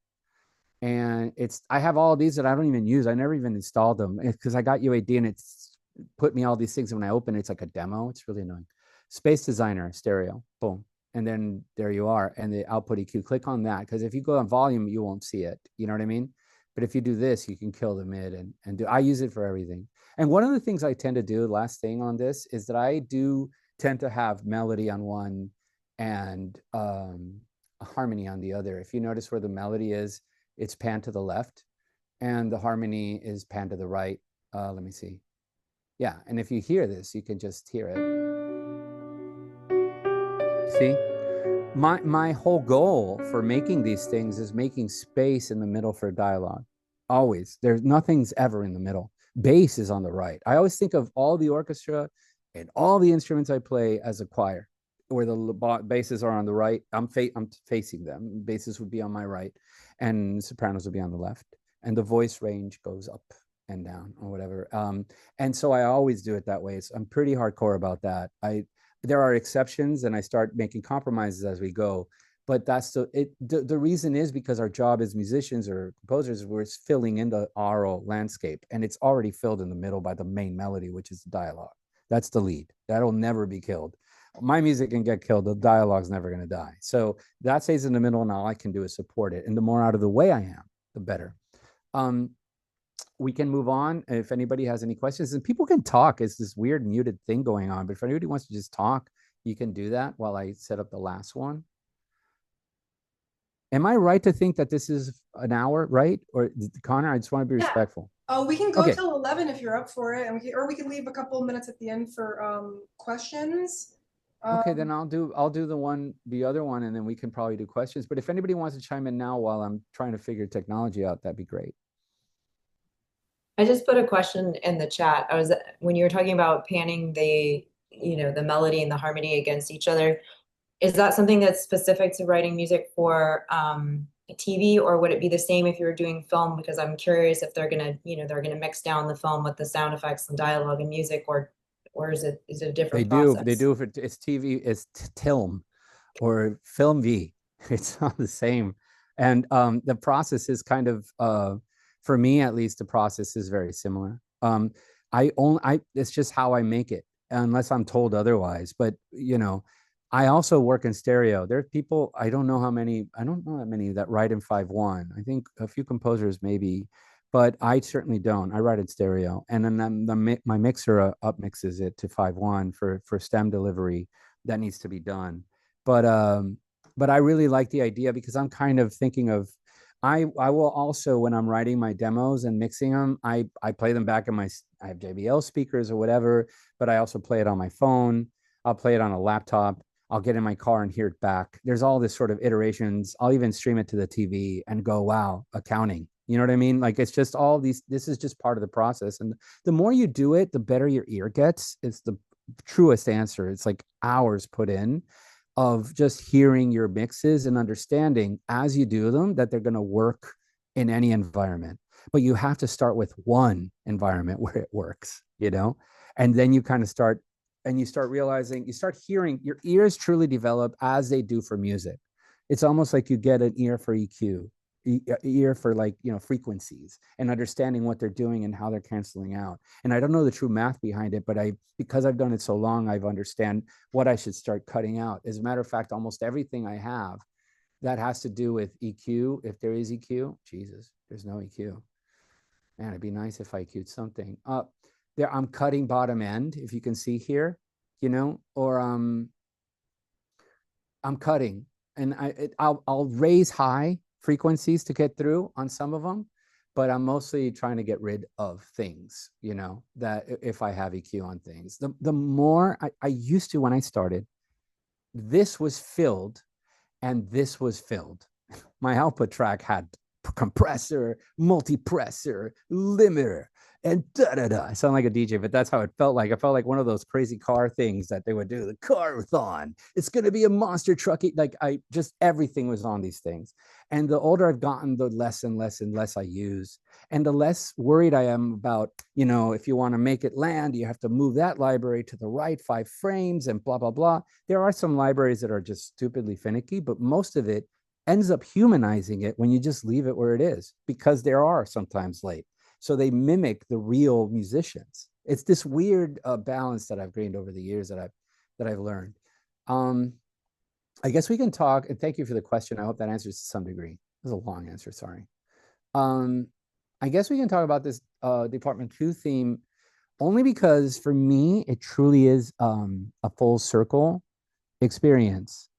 And I have all these that I don't even use. I never even installed them because I got UAD and it's put me all these things. And when I open it, it's like a demo. It's really annoying. Space Designer, stereo, boom. And then there you are. And the output EQ, click on that. Because if you go on volume, you won't see it. You know what I mean? But if you do this, you can kill the mid and do. I use it for everything. And one of the things I tend to do, last thing on this, is that I do tend to have melody on one and a harmony on the other. If you notice where the melody is, it's pan to the left, and the harmony is pan to the right. Let me see. Yeah, and if you hear this, you can just hear it. See? My whole goal for making these things is making space in the middle for dialogue. Always. Nothing's ever in the middle. Bass is on the right. I always think of all the orchestra and all the instruments I play as a choir, where the basses are on the right. I'm facing them. Basses would be on my right, and sopranos would be on the left. And the voice range goes up and down or whatever. And so I always do it that way. I'm pretty hardcore about that. There are exceptions, and I start making compromises as we go. But that's the reason is because our job as musicians or composers, we're filling in the aural landscape, and it's already filled in the middle by the main melody, which is the dialogue. That's the lead. That'll never be killed. My music can get killed. The dialogue's never going to die. So that stays in the middle, and all I can do is support it. And the more out of the way I am, the better. We can move on if anybody has any questions, and people can talk. It's this weird muted thing going on, but if anybody wants to just talk, you can do that while I set up the last one. Am I right to think that this is an hour, right? Or Connor, I just want to be respectful. Oh, we can go till 11 if you're up for it, and we can leave a couple of minutes at the end for questions. Okay, then I'll do the other one, and then we can probably do questions. But if anybody wants to chime in now while I'm trying to figure technology out, that'd be great. I just put a question in the chat. When you were talking about panning the melody and the harmony against each other, is that something that's specific to writing music for TV, or would it be the same if you were doing film? Because I'm curious if they're gonna mix down the film with the sound effects and dialogue and music, or is it a different process? They do. If it's TV, it's TILM or Film V. It's not the same. And the process is kind of for me at least, the process is very similar. It's just how I make it, unless I'm told otherwise. But I also work in stereo. There are people, I don't know that many that write in 5.1. I think a few composers maybe, but I certainly don't. I write in stereo. And then my mixer up mixes it to 5.1 for stem delivery that needs to be done. But I really like the idea, because I'm kind of thinking of, I will also, when I'm writing my demos and mixing them, I play them back I have JBL speakers or whatever, but I also play it on my phone. I'll play it on a laptop. I'll get in my car and hear it back. There's all this sort of iterations. I'll even stream it to the TV and go, wow, accounting. You know what I mean? Like, it's just all these, this is just part of the process. And the more you do it, the better your ear gets. It's the truest answer. It's like hours put in of just hearing your mixes and understanding as you do them that they're going to work in any environment. But you have to start with one environment where it works, and then you kind of start, and you start realizing, you start hearing, your ears truly develop as they do for music. It's almost like you get an ear for EQ, ear for frequencies, and understanding what they're doing and how they're canceling out. And I don't know the true math behind it, but because I've done it so long, I've understand what I should start cutting out. As a matter of fact, almost everything I have that has to do with EQ, if there is EQ, Jesus, there's no EQ. Man, it'd be nice if I EQ'd something. There, I'm cutting bottom end, if you can see here, or I'm cutting, and I'll raise high frequencies to get through on some of them, but I'm mostly trying to get rid of things, that if I have EQ on things, the more I used to, when I started, this was filled and this was filled. My output track had compressor, multipressor, limiter, and da-da-da. I sound like a DJ, but that's how it felt like. I felt like one of those crazy car things that they would do, the car-a-thon. It's going to be a monster truck. Like, everything was on these things. And the older I've gotten, the less and less and less I use. And the less worried I am about, if you want to make it land, you have to move that library to the right 5 frames and blah, blah, blah. There are some libraries that are just stupidly finicky, but most of it ends up humanizing it when you just leave it where it is, because there are sometimes late. So they mimic the real musicians. It's this weird balance that I've gained over the years that I've learned. I guess we can talk, and thank you for the question. I hope that answers to some degree. It was a long answer, sorry. I guess we can talk about this Dept Q theme, only because for me, it truly is a full circle experience.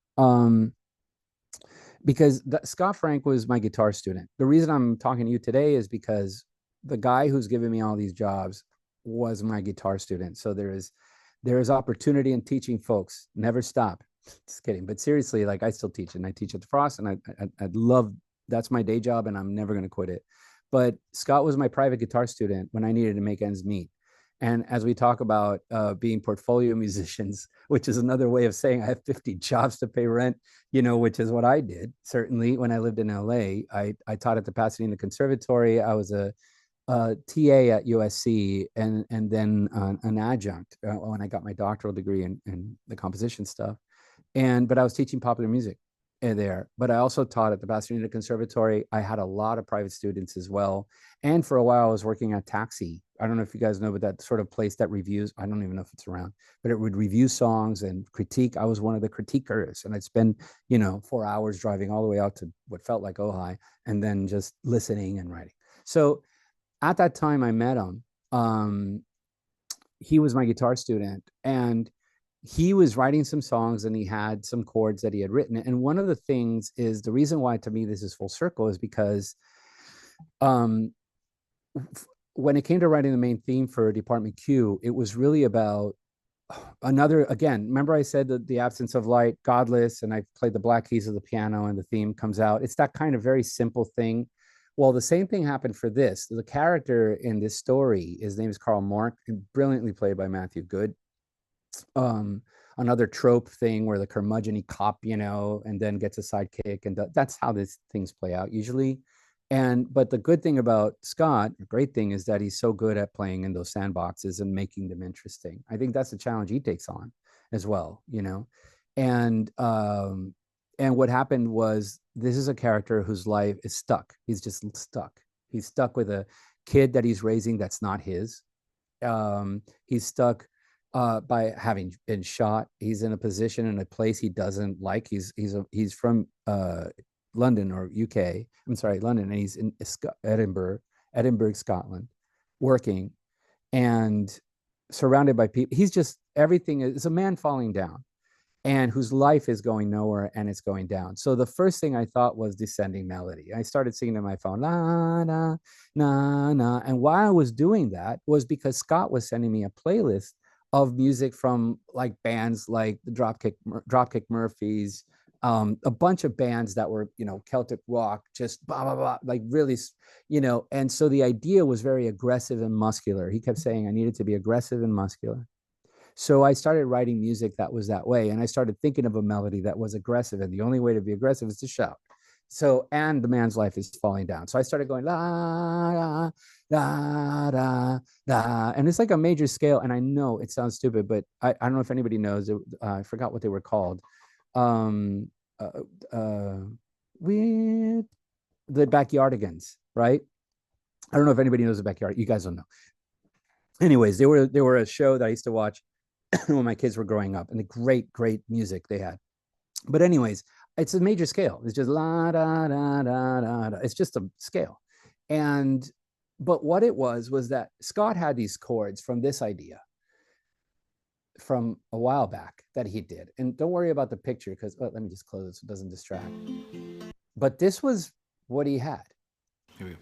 Because Scott Frank was my guitar student. The reason I'm talking to you today is because the guy who's giving me all these jobs was my guitar student. So there is opportunity in teaching folks. Never stop. Just kidding. But seriously, like, I still teach, and I teach at the Frost, and I love, that's my day job, and I'm never going to quit it. But Scott was my private guitar student when I needed to make ends meet. And as we talk about being portfolio musicians, which is another way of saying I have 50 jobs to pay rent, which is what I did. Certainly when I lived in LA, I taught at the Pasadena Conservatory. I was a TA at USC, and then an adjunct when I got my doctoral degree in the composition stuff. But I was teaching popular music there. But I also taught at the Pasadena Conservatory. I had a lot of private students as well. And for a while, I was working at Taxi. I don't know if you guys know, but that sort of place that reviews, I don't even know if it's around, but it would review songs and critique. I was one of the critiquers, and I'd spend, 4 hours driving all the way out to what felt like Ojai, and then just listening and writing. So at that time I met him. He was my guitar student, and he was writing some songs and he had some chords that he had written. And one of the things is the reason why to me this is full circle is because when it came to writing the main theme for Dept Q, it was really about another, again, remember I said that the absence of light, Godless, and I played the black keys of the piano and the theme comes out. It's that kind of very simple thing. Well, the same thing happened for this. The character in this story, his name is Carl Mork, brilliantly played by Matthew Good. Another trope thing where the curmudgeon cop, and then gets a sidekick, and that's how these things play out usually. But the good thing about Scott, the great thing, is that he's so good at playing in those sandboxes and making them interesting. I think that's the challenge he takes on as well, And what happened was, this is a character whose life is stuck. He's just stuck. He's stuck with a kid that he's raising that's not his. He's stuck by having been shot. He's in a position in a place he doesn't like. He's from London or UK. I'm sorry, London, and he's in Edinburgh, Scotland, working and surrounded by people. He's just, everything is a man falling down and whose life is going nowhere and it's going down. So the first thing I thought was descending melody. I started singing to my phone, la, la, na, na. And why I was doing that was because Scott was sending me a playlist of music from like bands like the Dropkick Murphys, a bunch of bands that were, Celtic rock, just blah, blah, blah, like really, and so the idea was very aggressive and muscular. He kept saying I needed to be aggressive and muscular. So I started writing music that was that way. And I started thinking of a melody that was aggressive. And the only way to be aggressive is to shout. So, and the man's life is falling down. So I started going, la, la, la, la, la. And it's like a major scale. And I know it sounds stupid, but I don't know if anybody knows. I forgot what they were called. With the Backyardigans, right? I don't know if anybody knows the Backyard. You guys don't know. Anyways, they were a show that I used to watch when my kids were growing up, and the great music they had. But anyways, it's a major scale. It's just la da da da da. It's just a scale. But what it was that Scott had these chords from this idea from a while back that he did. And don't worry about the picture because let me just close it so it doesn't distract. But this was what he had. Here we go.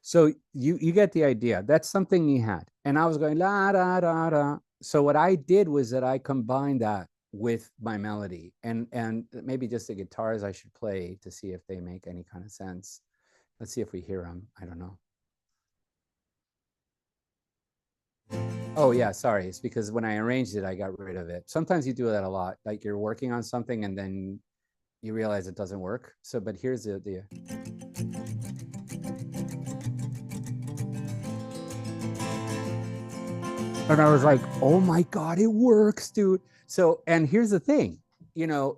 So you get the idea. That's something he had. And I was going la da da da. So what I did was that I combined that with my melody and maybe just the guitars I should play to see if they make any kind of sense. Let's see if we hear them. I don't know. Oh yeah, sorry. It's because when I arranged it, I got rid of it. Sometimes you do that a lot. Like you're working on something and then you realize it doesn't work. So, but here's the idea. And I was like, oh my God, it works, dude. So, and here's the thing,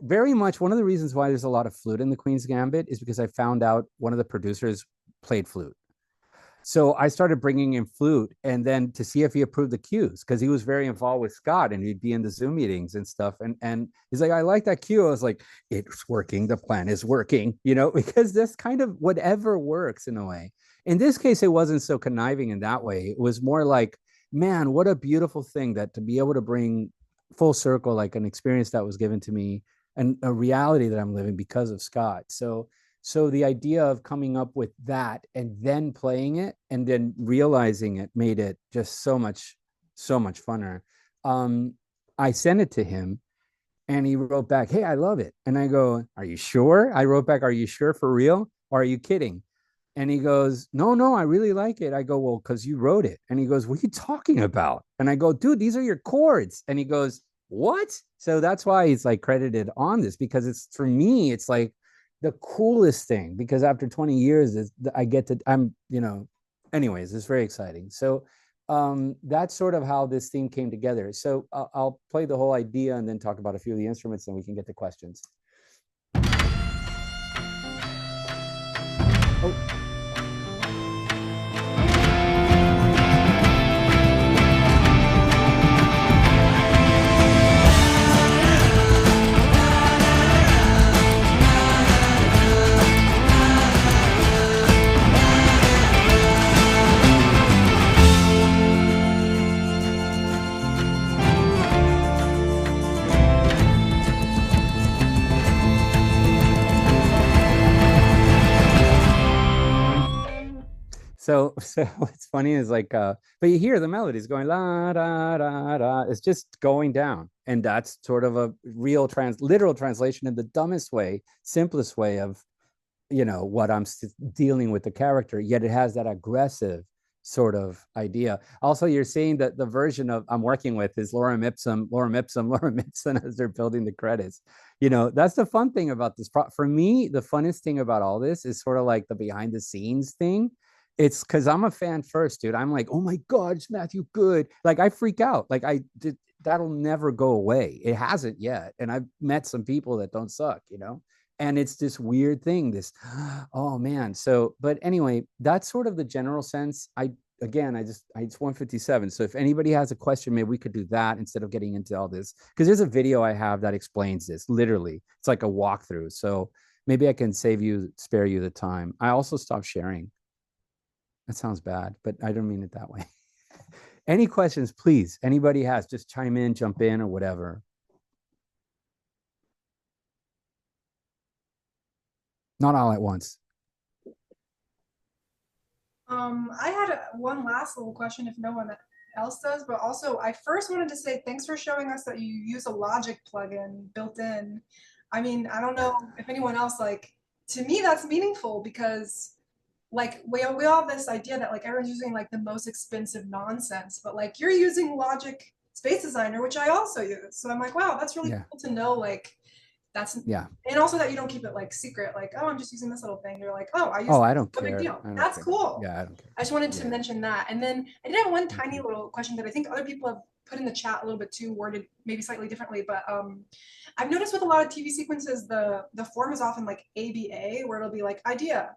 very much one of the reasons why there's a lot of flute in the Queen's Gambit is because I found out one of the producers played flute. So I started bringing in flute and then to see if he approved the cues because he was very involved with Scott and he'd be in the Zoom meetings and stuff. And he's like, I like that cue. I was like, it's working. The plan is working, because that's kind of whatever works in a way. In this case, it wasn't so conniving in that way. It was more like, man, what a beautiful thing that to be able to bring full circle, like an experience that was given to me and a reality that I'm living because of Scott. So the idea of coming up with that and then playing it and then realizing it made it just so much funner. I sent it to him and he wrote back, hey, I love it. And I go, are you sure? I wrote back, are you sure for real? Or are you kidding? And he goes, no, I really like it. I go, well, because you wrote it. And he goes, what are you talking about? And I go, dude, these are your chords. And he goes, what? So that's why he's like credited on this because it's, for me, it's like the coolest thing because after 20 years, I get to, anyways, it's very exciting. So that's sort of how this theme came together. So I'll play the whole idea and then talk about a few of the instruments, and we can get to questions. Oh. So what's funny is like, but you hear the melodies going la da da da. It's just going down, and that's sort of a real literal translation in the dumbest way, simplest way of, what I'm dealing with the character. Yet it has that aggressive sort of idea. Also, you're seeing that the version of I'm working with is Lorem Ipsum as they're building the credits. That's the fun thing about this. For me, the funnest thing about all this is sort of like the behind the scenes thing. It's because I'm a fan first, dude. I'm like, oh my God, it's Matthew Good. Like I freak out. Like that'll never go away. It hasn't yet. And I've met some people that don't suck, and it's this weird thing, oh man. So, but anyway, that's sort of the general sense. It's 1:57. So if anybody has a question, maybe we could do that instead of getting into all this. Because there's a video I have that explains this, literally. It's like a walkthrough. So maybe I can spare you the time. I also stopped sharing. That sounds bad, but I don't mean it that way. Any questions, please? Anybody has, just chime in, jump in, or whatever. Not all at once. I had one last little question if no one else does, but also I first wanted to say thanks for showing us that you use a Logic plugin built in. I mean, I don't know if anyone else, like, to me that's meaningful because like we all have this idea that like everyone's using like the most expensive nonsense, but like you're using Logic Space Designer, which I also use. So I'm like, wow, that's really cool to know. Like that's and also that you don't keep it like secret. Like, oh, I'm just using this little thing. You're like, oh, I don't care. Big deal. That's cool. Yeah, I don't care. I just wanted to mention that. And then I did have one tiny little question that I think other people have put in the chat a little bit too, worded maybe slightly differently. But I've noticed with a lot of TV sequences, the form is often like ABA, where it'll be like idea,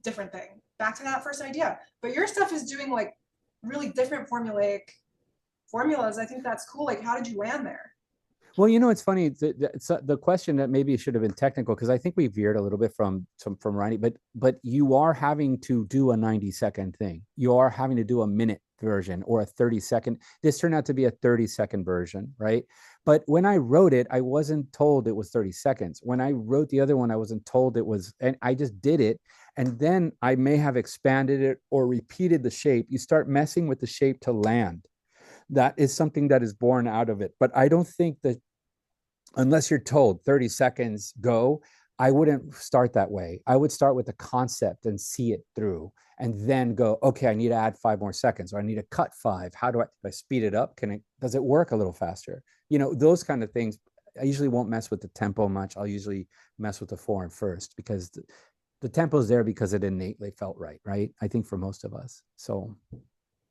different thing, back to that first idea. But your stuff is doing like really different formulaic formulas. I think that's cool. Like, how did you land there? Well, it's funny. The question that maybe should have been technical, because I think we veered a little bit from writing, but you are having to do a 90-second thing. You are having to do a minute version or a 30-second. This turned out to be a 30-second version, right? But when I wrote it, I wasn't told it was 30 seconds. When I wrote the other one, I wasn't told it was, and I just did it. And then I may have expanded it or repeated the shape. You start messing with the shape to land. That is something that is born out of it. But I don't think that unless you're told 30 seconds go, I wouldn't start that way. I would start with the concept and see it through and then go, okay, I need to add 5 more seconds, or I need to cut 5. How do I speed it up? Does it work a little faster? Those kind of things. I usually won't mess with the tempo much. I'll usually mess with the form first because the tempo is there because it innately felt right? I think for most of us. So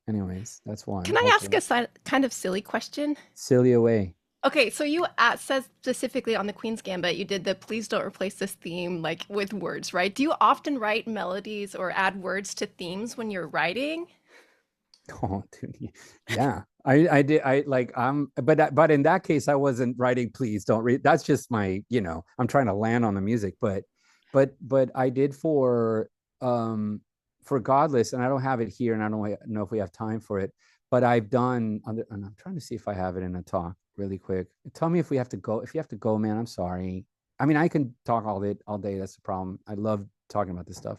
anyways, that's one. Can I ask a kind of silly question? Silly away. Okay, so you said specifically on the Queen's Gambit, you did the please don't replace this theme like with words, right? Do you often write melodies or add words to themes when you're writing? Oh, dude, yeah, I did. But in that case, I wasn't writing please don't read. That's just my, I'm trying to land on the music, but I did for Godless, and I don't have it here, and I don't know if we have time for it, but I've done, and I'm trying to see if I have it in a talk really quick. Tell me if we have to go. If you have to go, man, I'm sorry. I mean, I can talk all day. That's the problem. I love talking about this stuff.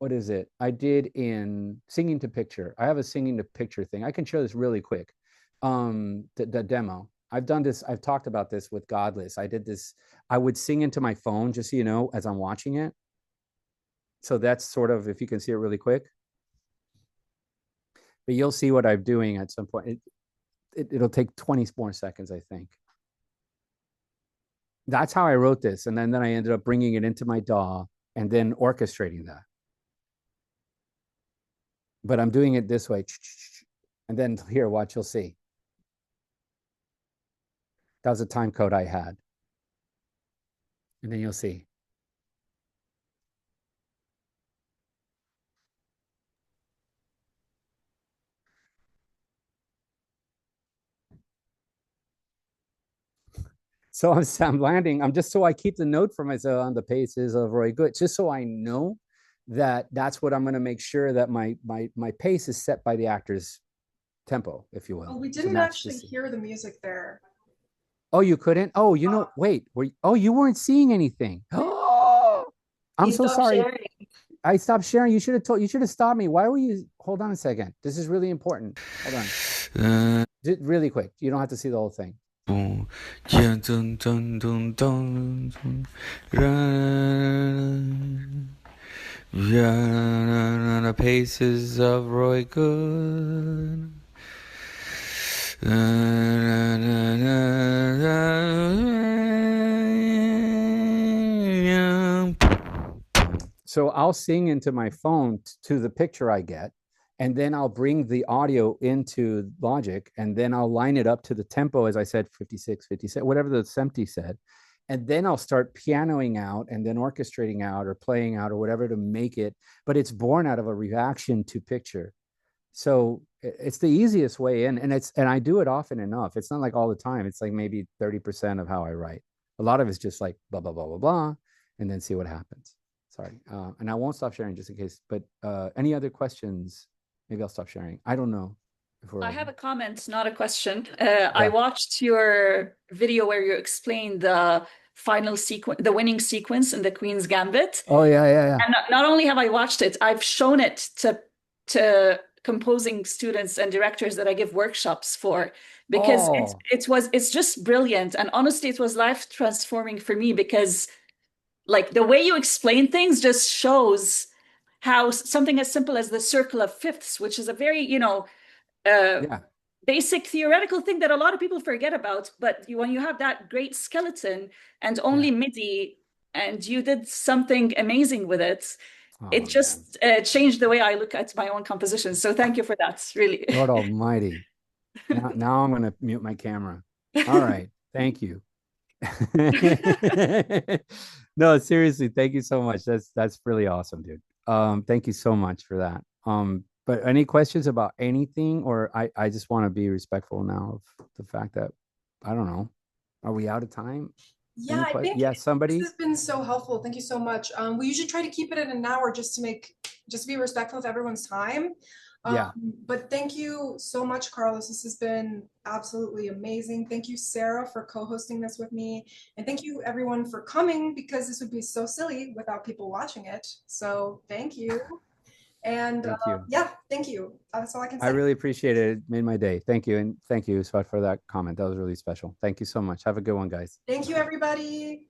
What is it? I did in singing to picture. I have a singing to picture thing. I can show this really quick. The demo. I've done this. I've talked about this with Godless. I did this. I would sing into my phone, just so you know, as I'm watching it. So that's sort of, if you can see it really quick. But you'll see what I'm doing at some point. It'll take 20 more seconds, I think. That's how I wrote this. And then I ended up bringing it into my DAW and then orchestrating that. but I'm doing it this way. And then here, watch, you'll see. That was a time code I had. And then you'll see. So I'm landing. I'm just so I keep the note for myself on the paces of Roy Good, just so I know that that's what I'm going to make sure that my pace is set by the actor's tempo, if you will. Oh, we didn't actually hear the music there. Oh, you couldn't? Oh, you know, wait. You weren't seeing anything. Oh, I'm so sorry. Sharing. I stopped sharing. You should have stopped me. Why were you? Hold on a second. This is really important. Hold on. Really quick. You don't have to see the whole thing. The paces of Roy Good. So I'll sing into my phone to the picture I get, and then I'll bring the audio into Logic, and then I'll line it up to the tempo, as I said, 56, 57, whatever the SMPTE said. And then I'll start pianoing out and then orchestrating out or playing out or whatever to make it, but it's born out of a reaction to picture. So it's the easiest way in, and I do it often enough. It's not like all the time. It's like maybe 30% of how I write. A lot of it's just like blah, blah, blah, blah, blah, and then see what happens. Sorry. And I won't stop sharing just in case, but any other questions? Maybe I'll stop sharing. I don't know. I have a comment, not a question. Yeah. I watched your video where you explained the final sequence, the winning sequence in the Queen's Gambit. Oh, yeah. And not only have I watched it, I've shown it to composing students and directors that I give workshops for, because it's just brilliant. And honestly, it was life transforming for me, because like the way you explain things just shows how something as simple as the circle of fifths, which is a very, basic theoretical thing that a lot of people forget about. But when you have that great skeleton and only MIDI, and you did something amazing with it, it just changed the way I look at my own compositions. So thank you for that, really. Lord Almighty. Now I'm going to mute my camera. All right. Thank you. No, seriously, thank you so much. That's really awesome, dude. Thank you so much for that. But any questions about anything, or I just want to be respectful now of the fact that, I don't know, are we out of time? Yeah, I think somebody. This has been so helpful. Thank you so much. We usually try to keep it at an hour just to be respectful of everyone's time. But thank you so much, Carlos. This has been absolutely amazing. Thank you, Sarah, for co-hosting this with me. And thank you, everyone, for coming, because this would be so silly without people watching it. So thank you. And thank you. That's all I can say. I really appreciate it. It made my day. Thank you. And thank you, Swat, for that comment. That was really special. Thank you so much. Have a good one, guys. Thank you, everybody.